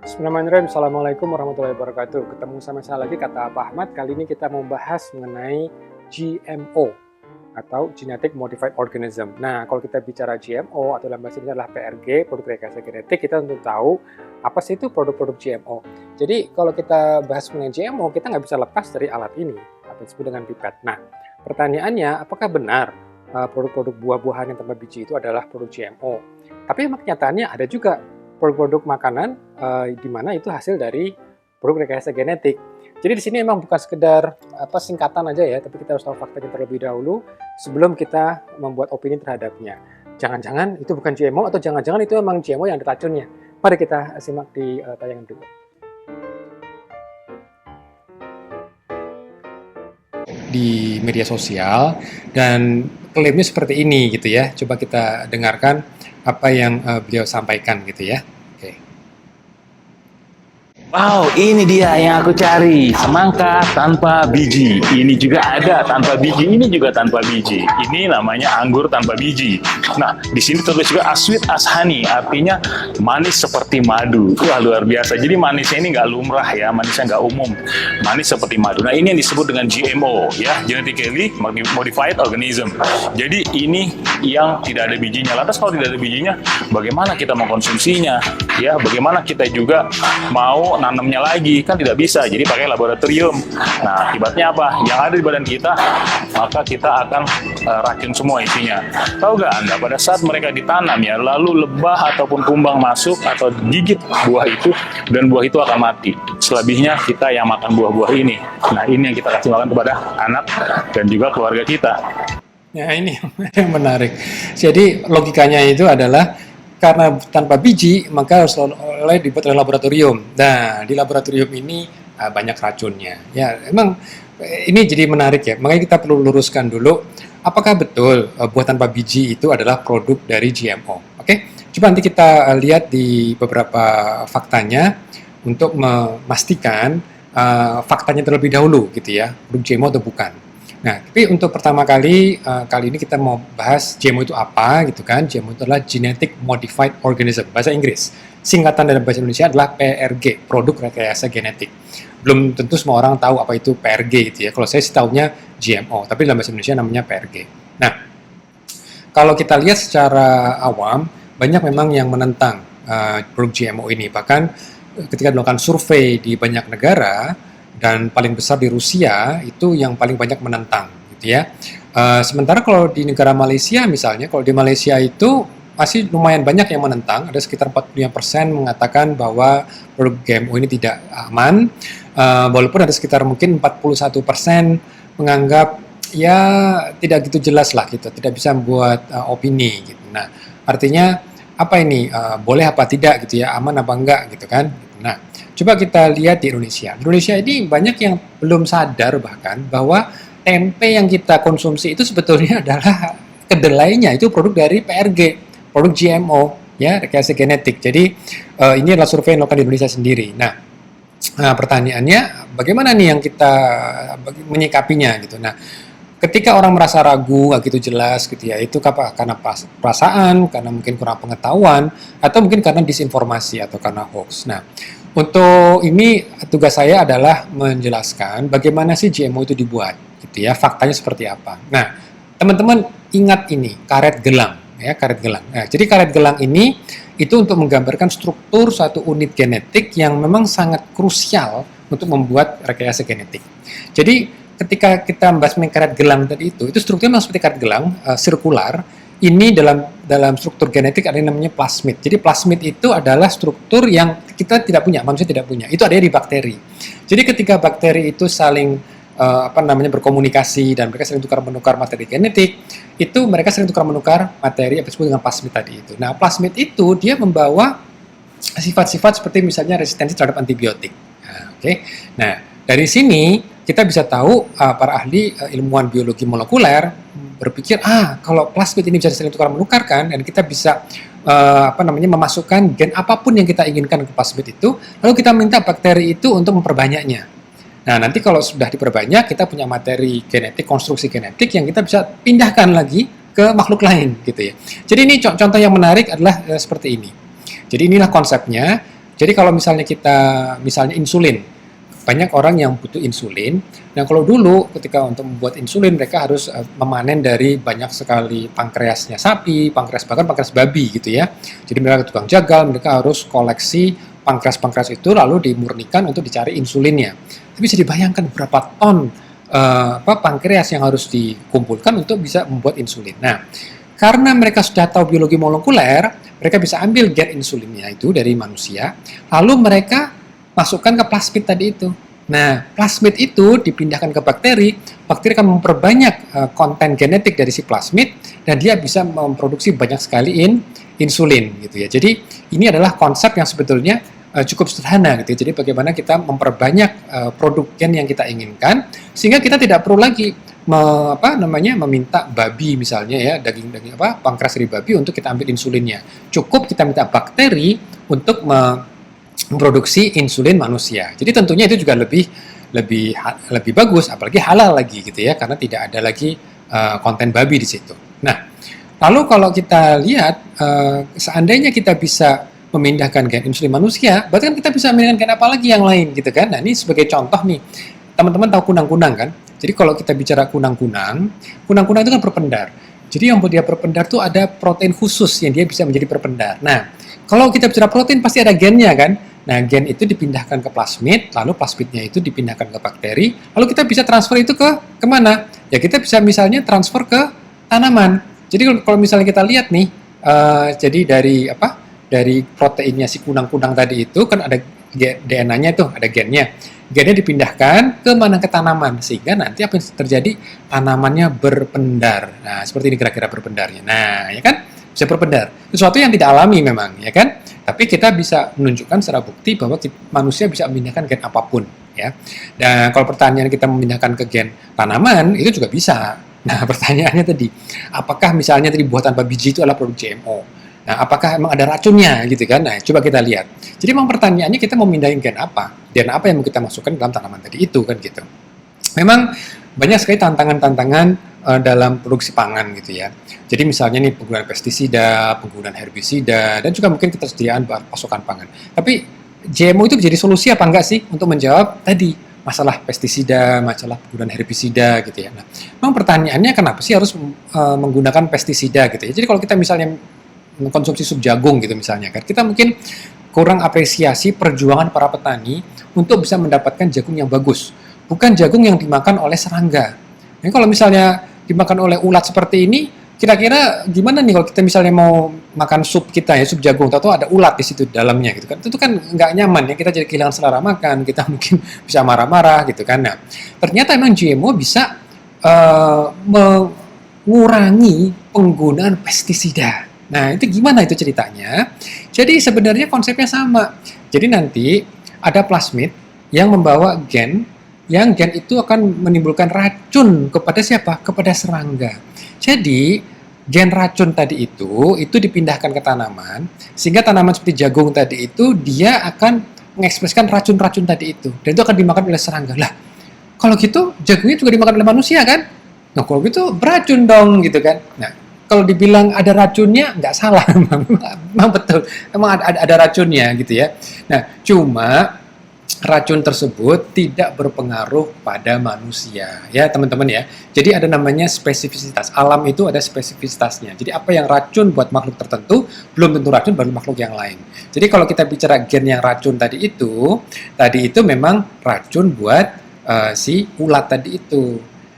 Bismillahirrahmanirrahim. Assalamualaikum warahmatullahi wabarakatuh. Ketemu sama saya lagi, kata Pak Ahmad. Kali ini kita membahas mengenai GMO atau Genetic Modified Organism. Nah, kalau kita bicara GMO atau dalam bahasa Indonesia adalah PRG, produk rekayasa genetik, kita tentu tahu apa sih itu produk-produk GMO. Jadi kalau kita bahas mengenai GMO, kita nggak bisa lepas dari alat ini, atau disebut dengan pipet. Nah, pertanyaannya, apakah benar produk-produk buah-buahan yang tanpa biji itu adalah produk GMO? Tapi memang kenyataannya ada juga produk-produk makanan di mana itu hasil dari produk rekayasa genetik. Jadi di sini memang bukan sekedar singkatan aja ya, tapi kita harus tahu faktanya terlebih dahulu sebelum kita membuat opini terhadapnya. Jangan-jangan itu bukan GMO atau jangan-jangan itu memang GMO yang ada racunnya. Mari kita simak di tayangan berikut. Di media sosial dan klaimnya seperti ini gitu ya. Coba kita dengarkan apa yang beliau sampaikan gitu ya. Oke. Wow, ini dia yang aku cari. Semangka tanpa biji. Ini juga ada tanpa biji, ini juga tanpa biji. Ini namanya anggur tanpa biji. Nah, di sini tertulis juga as sweet as honey, artinya manis seperti madu. Wah, luar biasa. Jadi manisnya ini nggak lumrah ya, manisnya nggak umum. Manis seperti madu. Nah, ini yang disebut dengan GMO ya, Genetically Modified Organism. Jadi ini yang tidak ada bijinya. Lantas kalau tidak ada bijinya, bagaimana kita mengkonsumsinya? Ya, bagaimana kita juga mau nanamnya lagi? Kan tidak bisa, jadi pakai laboratorium. Nah, akibatnya apa? Yang ada di badan kita, maka kita akan racun semua isinya. Tahu nggak Anda, pada saat mereka ditanam ya, lalu lebah ataupun kumbang masuk atau gigit buah itu, dan buah itu akan mati. Selebihnya kita yang makan buah-buah ini. Nah, ini yang kita kasih makan kepada anak dan juga keluarga kita. Ya, ini yang menarik. Jadi logikanya itu adalah karena tanpa biji, maka harus dibuat oleh laboratorium. Nah, di laboratorium ini banyak racunnya. Ya, emang ini jadi menarik ya. Makanya kita perlu luruskan dulu, apakah betul buah tanpa biji itu adalah produk dari GMO? Oke, coba nanti kita lihat di beberapa faktanya untuk memastikan faktanya terlebih dahulu, gitu ya, produk GMO atau bukan. Nah, tapi untuk pertama kali ini kita mau bahas GMO itu apa gitu kan. GMO itu adalah Genetic Modified Organism, bahasa Inggris. Singkatan dalam bahasa Indonesia adalah PRG, produk rekayasa genetik. Belum tentu semua orang tahu apa itu PRG gitu ya. Kalau saya sih tahunya GMO, tapi dalam bahasa Indonesia namanya PRG. Nah, kalau kita lihat secara awam, banyak memang yang menentang produk GMO ini. Bahkan ketika dilakukan survei di banyak negara, dan paling besar di Rusia itu yang paling banyak menentang gitu ya. Sementara kalau di negara Malaysia misalnya, kalau di Malaysia itu masih lumayan banyak yang menentang, ada sekitar 45% mengatakan bahwa produk GMO ini tidak aman, walaupun ada sekitar mungkin 41% menganggap ya tidak gitu jelas lah gitu, tidak bisa membuat opini gitu. Nah, artinya apa ini, boleh apa tidak gitu ya, aman apa enggak gitu kan. Nah, coba kita lihat di Indonesia. Indonesia ini banyak yang belum sadar bahkan bahwa tempe yang kita konsumsi itu sebetulnya adalah kedelainya itu produk dari PRG, produk GMO, ya, rekayasa genetik. Jadi ini adalah survei yang dilakukan di Indonesia sendiri. Nah, pertanyaannya bagaimana nih yang kita menyikapinya gitu. Nah, ketika orang merasa ragu, nggak gitu jelas gitu ya, itu karena perasaan, karena mungkin kurang pengetahuan, atau mungkin karena disinformasi atau karena hoax. Nah, untuk ini tugas saya adalah menjelaskan bagaimana sih GMO itu dibuat, gitu ya, faktanya seperti apa. Nah, teman-teman ingat ini, karet gelang, ya, karet gelang. Nah, jadi karet gelang ini itu untuk menggambarkan struktur suatu unit genetik yang memang sangat krusial untuk membuat rekayasa genetik. Jadi ketika kita membahas mengenai karet gelang tadi itu strukturnya memang seperti karet gelang, sirkular. Ini dalam struktur genetik ada yang namanya plasmid. Jadi plasmid itu adalah struktur yang kita tidak punya, manusia tidak punya. Itu ada di bakteri. Jadi ketika bakteri itu saling berkomunikasi dan mereka sering tukar-menukar materi genetik, itu mereka sering tukar-menukar materi yang disebut dengan plasmid tadi itu. Nah, plasmid itu dia membawa sifat-sifat seperti misalnya resistensi terhadap antibiotik. Nah, dari sini kita bisa tahu para ahli ilmuwan biologi molekuler berpikir, kalau plasmid ini bisa saling tukar-menukarkan dan kita bisa memasukkan gen apapun yang kita inginkan ke plasmid itu, lalu kita minta bakteri itu untuk memperbanyaknya. Nah, nanti kalau sudah diperbanyak, kita punya materi genetik, konstruksi genetik yang kita bisa pindahkan lagi ke makhluk lain gitu ya. Jadi ini contoh yang menarik adalah seperti ini. Jadi inilah konsepnya. Jadi kalau misalnya insulin, banyak orang yang butuh insulin. Nah, kalau dulu ketika untuk membuat insulin mereka harus memanen dari banyak sekali pankreasnya sapi, bahkan pankreas babi gitu ya. Jadi mereka tukang jagal, mereka harus koleksi pankreas itu lalu dimurnikan untuk dicari insulinnya. Tapi bisa dibayangkan berapa ton pankreas yang harus dikumpulkan untuk bisa membuat insulin. Nah, karena mereka sudah tahu biologi molekuler, mereka bisa ambil gen insulinnya itu dari manusia, lalu mereka masukkan ke plasmid tadi itu. Nah, plasmid itu dipindahkan ke bakteri akan memperbanyak konten genetik dari si plasmid, dan dia bisa memproduksi banyak sekali insulin gitu ya. Jadi ini adalah konsep yang sebetulnya cukup sederhana gitu ya. Jadi bagaimana kita memperbanyak produk gen yang kita inginkan, sehingga kita tidak perlu lagi meminta babi misalnya ya, daging pankreas dari babi untuk kita ambil insulinnya. Cukup kita minta bakteri untuk memproduksi insulin manusia. Jadi tentunya itu juga lebih bagus, apalagi halal lagi gitu ya, karena tidak ada lagi konten babi di situ. Nah, lalu kalau kita lihat seandainya kita bisa memindahkan gen insulin manusia, berarti kan kita bisa memindahkan gen apa lagi yang lain gitu kan. Nah, ini sebagai contoh nih, teman-teman tahu kunang-kunang kan? Jadi kalau kita bicara kunang-kunang itu kan berpendar. Jadi yang buat dia berpendar tuh ada protein khusus yang dia bisa menjadi berpendar. Nah, kalau kita bicara protein pasti ada gennya kan? Nah, gen itu dipindahkan ke plasmid, lalu plasmidnya itu dipindahkan ke bakteri, lalu kita bisa transfer itu ke kemana? Ya kita bisa misalnya transfer ke tanaman. Jadi kalau misalnya kita lihat nih, jadi dari proteinnya si kunang-kunang tadi itu kan ada DNA-nya tuh, ada gennya. Gennya dipindahkan ke mana, ke tanaman, sehingga nanti apa yang terjadi, tanamannya berpendar. Nah, seperti ini kira-kira berpendarnya. Nah, ya kan, bisa berpendar. Sesuatu yang tidak alami memang, ya kan? Tapi kita bisa menunjukkan secara bukti bahwa manusia bisa memindahkan gen apapun, ya. Dan kalau pertanyaan kita memindahkan ke gen tanaman, itu juga bisa. Nah, pertanyaannya tadi, apakah misalnya tadi buah tanpa biji itu adalah produk GMO? Nah, apakah emang ada racunnya gitu kan? Nah, coba kita lihat. Jadi memang pertanyaannya kita mau mindahin gen apa? Gen apa yang mau kita masukkan dalam tanaman tadi itu kan gitu. Memang banyak sekali tantangan-tantangan dalam produksi pangan gitu ya. Jadi misalnya nih penggunaan pestisida, penggunaan herbisida, dan juga mungkin ketersediaan pasokan pangan. Tapi GMO itu jadi solusi apa enggak sih untuk menjawab tadi masalah pestisida, masalah penggunaan herbisida gitu ya. Nah, memang pertanyaannya kenapa sih harus menggunakan pestisida gitu ya. Jadi kalau kita misalnya mengkonsumsi sup jagung gitu misalnya kan, kita mungkin kurang apresiasi perjuangan para petani untuk bisa mendapatkan jagung yang bagus, bukan jagung yang dimakan oleh serangga. Nah, kalau misalnya dimakan oleh ulat seperti ini, kira-kira gimana nih kalau kita misalnya mau makan sup kita ya, sup jagung, atau ada ulat di situ dalamnya gitu kan, itu kan nggak nyaman ya, kita jadi kehilangan selera makan, kita mungkin bisa marah-marah gitu kan. Nah, ternyata emang GMO bisa mengurangi penggunaan pestisida. Nah, itu gimana itu ceritanya? Jadi sebenarnya konsepnya sama. Jadi nanti ada plasmid yang membawa gen, yang gen itu akan menimbulkan racun kepada siapa? Kepada serangga. Jadi gen racun tadi itu dipindahkan ke tanaman, sehingga tanaman seperti jagung tadi itu dia akan mengekspresikan racun-racun tadi itu, dan itu akan dimakan oleh serangga. Lah, kalau gitu jagungnya juga dimakan oleh manusia kan? Nah, kalau gitu beracun dong gitu kan? Nah, kalau dibilang ada racunnya, nggak salah, memang betul, memang ada racunnya gitu ya. Nah, cuma racun tersebut tidak berpengaruh pada manusia, ya teman-teman ya. Jadi ada namanya spesifisitas. Alam itu ada spesifisitasnya. Jadi apa yang racun buat makhluk tertentu, belum tentu racun buat makhluk yang lain. Jadi kalau kita bicara gen yang racun tadi itu memang racun buat si ulat tadi itu.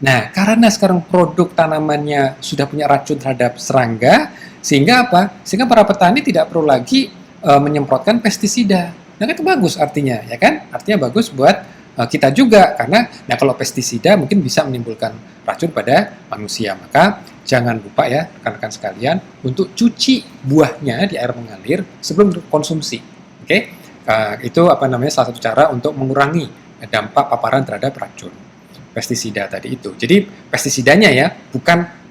Nah, karena sekarang produk tanamannya sudah punya racun terhadap serangga, sehingga apa? Sehingga para petani tidak perlu lagi menyemprotkan pestisida. Nah, itu bagus artinya, ya kan? Artinya bagus buat kita juga, karena nah kalau pestisida mungkin bisa menimbulkan racun pada manusia. Maka jangan lupa ya, rekan-rekan sekalian, untuk cuci buahnya di air mengalir sebelum konsumsi. Oke? Itu salah satu cara untuk mengurangi dampak paparan terhadap racun pestisida tadi itu. Jadi pestisidanya ya, bukan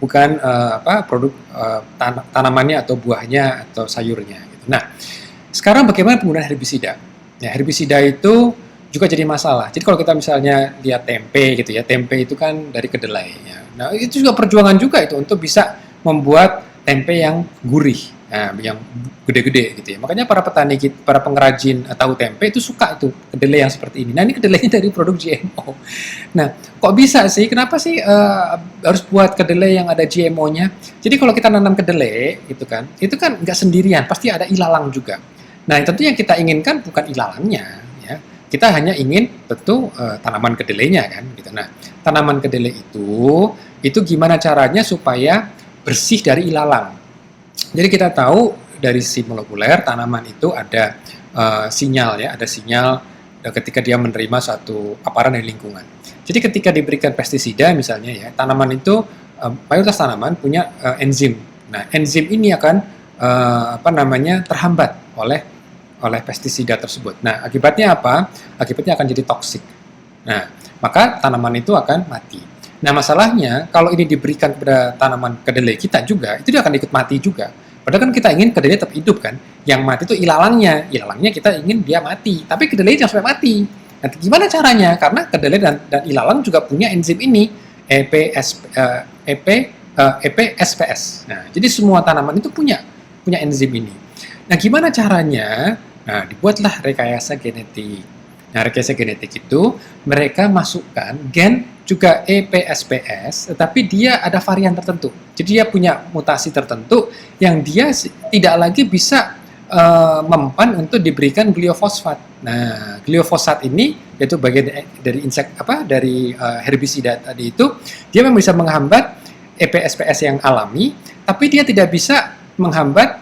produk tanamannya atau buahnya atau sayurnya gitu. Nah, sekarang bagaimana penggunaan herbisida? Ya, herbisida itu juga jadi masalah. Jadi kalau kita misalnya lihat tempe gitu ya, tempe itu kan dari kedelai ya. Nah, itu juga perjuangan juga itu untuk bisa membuat tempe yang gurih. yang gede-gede gitu ya. Makanya para petani, para pengrajin tahu tempe itu suka itu kedelai yang seperti ini. Nah ini kedelainya dari produk GMO. Nah kok bisa sih? Kenapa sih harus buat kedelai yang ada GMO-nya? Jadi kalau kita nanam kedelai gitu kan, itu kan nggak sendirian, pasti ada ilalang juga. Nah tentu yang kita inginkan bukan ilalangnya, ya. Kita hanya ingin tentu tanaman kedelainya kan, gitu. Nah tanaman kedelai itu gimana caranya supaya bersih dari ilalang? Jadi kita tahu dari sisi molekuler tanaman itu ada sinyal ya, ada sinyal ketika dia menerima suatu paparan dari lingkungan. Jadi ketika diberikan pestisida misalnya ya, tanaman itu mayoritas tanaman punya enzim. Nah, enzim ini akan terhambat oleh pestisida tersebut. Nah, akibatnya apa? Akibatnya akan jadi toksik. Nah, maka tanaman itu akan mati. Nah, masalahnya kalau ini diberikan kepada tanaman kedelai kita juga, itu dia akan ikut mati juga. Padahal kan kita ingin kedelai tetap hidup kan. Yang mati itu ilalangnya. Ilalangnya kita ingin dia mati, tapi kedelai jangan sampai mati. Nah, gimana caranya? Karena kedelai dan ilalang juga punya enzim ini, EPSPS. Nah, jadi semua tanaman itu punya enzim ini. Nah, gimana caranya? Nah, dibuatlah rekayasa genetik. Nah, rekayasa genetik itu mereka masukkan gen juga EPSPS, tetapi dia ada varian tertentu. Jadi dia punya mutasi tertentu yang dia tidak lagi bisa mempan untuk diberikan gliofosfat. Nah, gliofosat ini yaitu bagian dari herbisida tadi itu, dia memang bisa menghambat EPSPS yang alami, tapi dia tidak bisa menghambat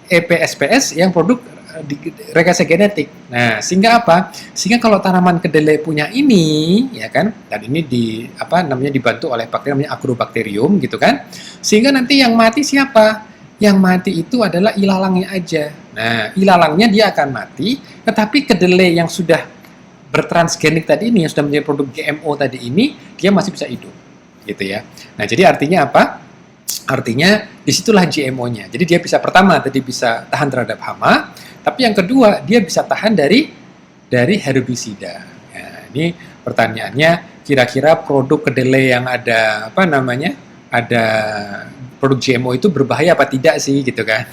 EPSPS yang produk rekayasa genetik. Nah, sehingga apa? Sehingga kalau tanaman kedelai punya ini, ya kan, dan ini dibantu oleh bakteri namanya Agrobacterium gitu kan. Sehingga nanti yang mati siapa? Yang mati itu adalah ilalangnya aja. Nah, ilalangnya dia akan mati, tetapi kedelai yang sudah bertransgenik tadi ini, yang sudah menjadi produk GMO tadi ini, dia masih bisa hidup. Gitu ya. Nah, jadi artinya apa? Artinya disitulah GMO-nya. Jadi dia bisa pertama tadi bisa tahan terhadap hama, tapi yang kedua dia bisa tahan dari herbisida. Nah, ini pertanyaannya, kira-kira produk kedelai yang ada ada produk GMO itu berbahaya apa tidak sih gitu kan?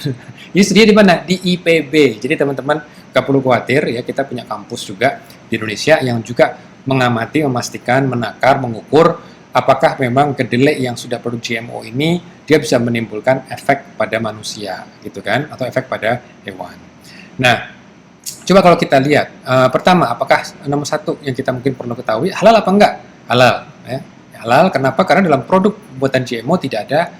Ini studinya di mana? Di IPB. Jadi teman-teman nggak perlu khawatir ya, kita punya kampus juga di Indonesia yang juga mengamati, memastikan, menakar, mengukur apakah memang kedelai yang sudah produk GMO ini dia bisa menimbulkan efek pada manusia gitu kan, atau efek pada hewan. Nah, coba kalau kita lihat pertama, apakah nomor satu yang kita mungkin perlu ketahui, halal apa enggak? Halal ya. Halal, kenapa? Karena dalam produk buatan GMO tidak ada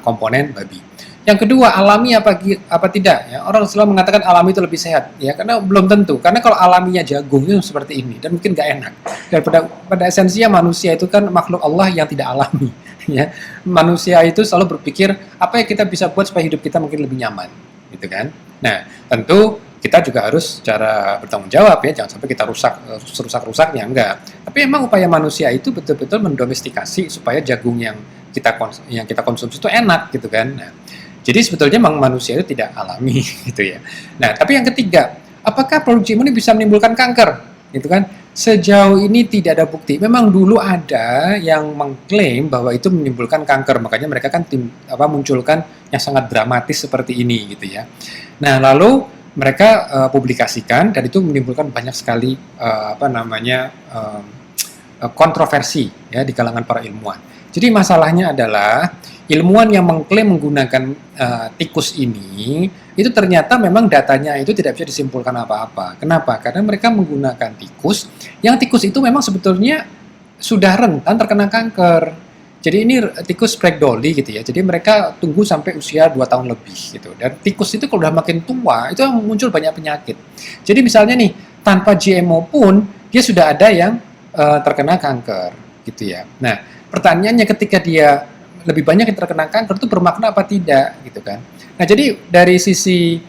komponen babi. Yang kedua, alami apa tidak? Ya, orang selalu mengatakan alami itu lebih sehat, ya, karena belum tentu. Karena kalau alaminya jagung itu seperti ini, dan mungkin nggak enak. Dan pada esensinya manusia itu kan makhluk Allah yang tidak alami. Ya, manusia itu selalu berpikir apa yang kita bisa buat supaya hidup kita mungkin lebih nyaman, gitu kan? Nah, tentu kita juga harus secara bertanggung jawab ya, jangan sampai kita rusak-rusaknya, enggak. Tapi emang upaya manusia itu betul-betul mendomestikasi supaya jagung yang kita konsumsi itu enak, gitu kan? Nah, jadi sebetulnya memang manusia itu tidak alami gitu ya. Nah, tapi yang ketiga, apakah produk GMO ini bisa menimbulkan kanker? Gitu kan? Sejauh ini tidak ada bukti. Memang dulu ada yang mengklaim bahwa itu menimbulkan kanker, makanya mereka kan munculkan yang sangat dramatis seperti ini gitu ya. Nah, lalu mereka publikasikan dan itu menimbulkan banyak sekali kontroversi ya di kalangan para ilmuwan. Jadi masalahnya adalah ilmuwan yang mengklaim menggunakan tikus ini, itu ternyata memang datanya itu tidak bisa disimpulkan apa-apa. Kenapa? Karena mereka menggunakan tikus, yang tikus itu memang sebetulnya sudah rentan terkena kanker. Jadi ini tikus Brachdolly gitu ya, jadi mereka tunggu sampai usia 2 tahun lebih gitu. Dan tikus itu kalau udah makin tua, itu muncul banyak penyakit. Jadi misalnya nih, tanpa GMO pun, dia sudah ada yang terkena kanker gitu ya. Nah, pertanyaannya ketika dia lebih banyak yang terkena kanker itu bermakna apa tidak gitu kan. Nah, jadi dari sisi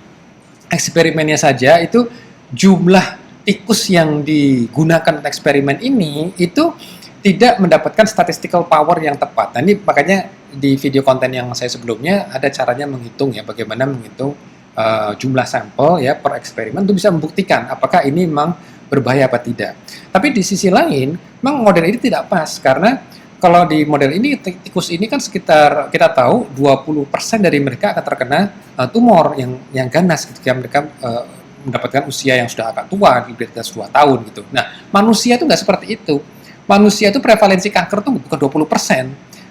eksperimennya saja itu jumlah tikus yang digunakan untuk eksperimen ini itu tidak mendapatkan statistical power yang tepat. Nah, ini makanya di video konten yang saya sebelumnya ada caranya menghitung ya, bagaimana menghitung jumlah sampel ya per eksperimen untuk bisa membuktikan apakah ini memang berbahaya apa tidak. Tapi di sisi lain, memang model ini tidak pas karena kalau di model ini tikus ini kan sekitar kita tahu 20% dari mereka akan terkena tumor yang ganas ketika mereka mendapatkan usia yang sudah agak tua, di atas 2 tahun gitu. Nah, manusia itu nggak seperti itu. Manusia itu prevalensi kanker itu bukan 20%.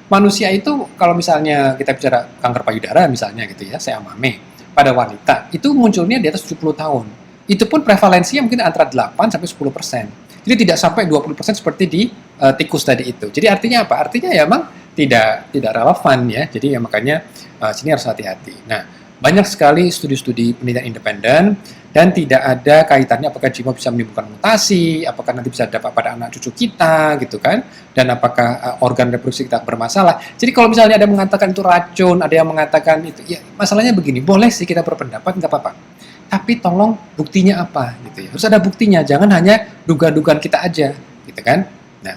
Manusia itu kalau misalnya kita bicara kanker payudara misalnya gitu ya, saya amame pada wanita, itu munculnya di atas 70 tahun. Itu pun prevalensinya mungkin antara 8 sampai 10%. Jadi tidak sampai 20% seperti di tikus tadi itu. Jadi artinya apa? Artinya ya memang tidak relevan ya. Jadi ya makanya sini harus hati-hati. Nah, banyak sekali studi-studi penelitian independen dan tidak ada kaitannya apakah GMO bisa menimbulkan mutasi, apakah nanti bisa dapat pada anak cucu kita gitu kan, dan apakah organ reproduksi kita bermasalah. Jadi kalau misalnya ada yang mengatakan itu racun, ada yang mengatakan itu, ya masalahnya begini, boleh sih kita berpendapat, nggak apa-apa. Tapi tolong buktinya apa gitu ya. Harus ada buktinya, jangan hanya duga-dugaan kita aja gitu kan. Nah,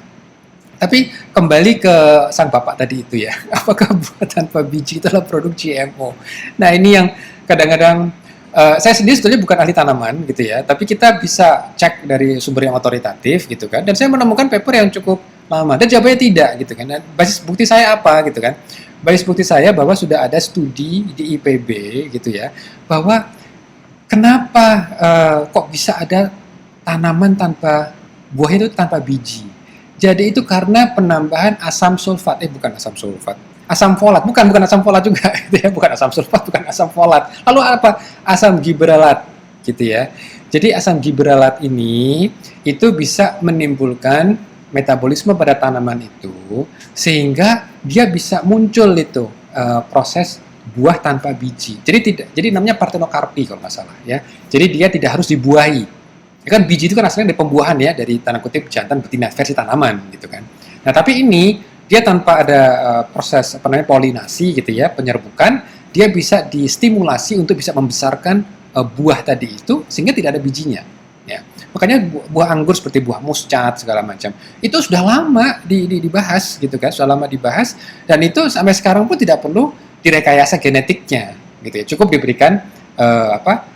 tapi kembali ke sang bapak tadi itu ya, apakah buah tanpa biji itu adalah produk GMO? Nah ini yang kadang-kadang saya sendiri sebetulnya bukan ahli tanaman gitu ya, tapi kita bisa cek dari sumber yang otoritatif gitu kan. Dan saya menemukan paper yang cukup lama dan jawabannya tidak gitu kan. Dan basis bukti saya apa gitu kan? Basis bukti saya bahwa sudah ada studi di IPB gitu ya, bahwa kenapa kok bisa ada tanaman tanpa buah itu tanpa biji. Jadi itu karena penambahan asam sulfat, bukan asam sulfat, asam folat, bukan asam folat juga, gitu ya, bukan asam sulfat, bukan asam folat. Lalu apa? Asam giberalat, gitu ya. Jadi asam giberalat ini itu bisa menimbulkan metabolisme pada tanaman itu, sehingga dia bisa muncul itu proses buah tanpa biji. Jadi namanya partenokarpi kalau nggak salah ya. Jadi dia tidak harus dibuahi. Kan biji itu kan asalnya dari pembuahan ya, dari tanda kutip jantan betina versi tanaman gitu kan. Nah tapi ini dia tanpa ada proses polinasi gitu ya, penyerbukan, dia bisa distimulasi untuk bisa membesarkan buah tadi itu sehingga tidak ada bijinya. Ya. Makanya buah anggur seperti buah muscat segala macam itu sudah lama dibahas gitu kan, sudah lama dibahas dan itu sampai sekarang pun tidak perlu direkayasa genetiknya gitu ya. Cukup diberikan apa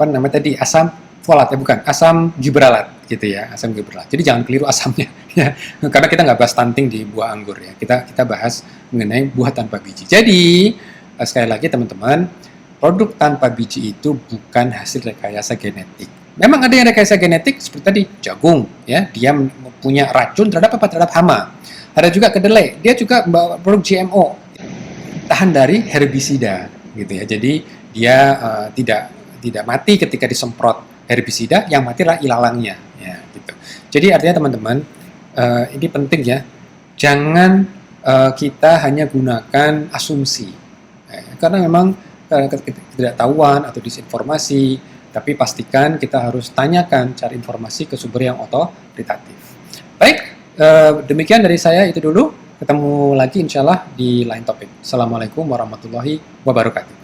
namanya tadi asam folat bukan asam giberalat gitu ya, asam giberalat. Jadi jangan keliru asamnya ya. Karena kita nggak bahas stunting di buah anggur ya. Kita bahas mengenai buah tanpa biji. Jadi sekali lagi teman-teman, produk tanpa biji itu bukan hasil rekayasa genetik. Memang ada yang rekayasa genetik seperti tadi jagung ya, dia punya racun terhadap hama. Ada juga kedelai, dia juga membawa produk GMO tahan dari herbisida gitu ya. Jadi dia tidak mati ketika disemprot herbisida, yang mati adalah ilalangnya ya gitu. Jadi artinya teman-teman ini penting ya, jangan kita hanya gunakan asumsi karena memang ketidaktahuan atau disinformasi, tapi pastikan kita harus tanyakan, cari informasi ke sumber yang otoritatif. Baik, demikian dari saya itu dulu. Ketemu lagi insya Allah di lain topik. Assalamualaikum warahmatullahi wabarakatuh.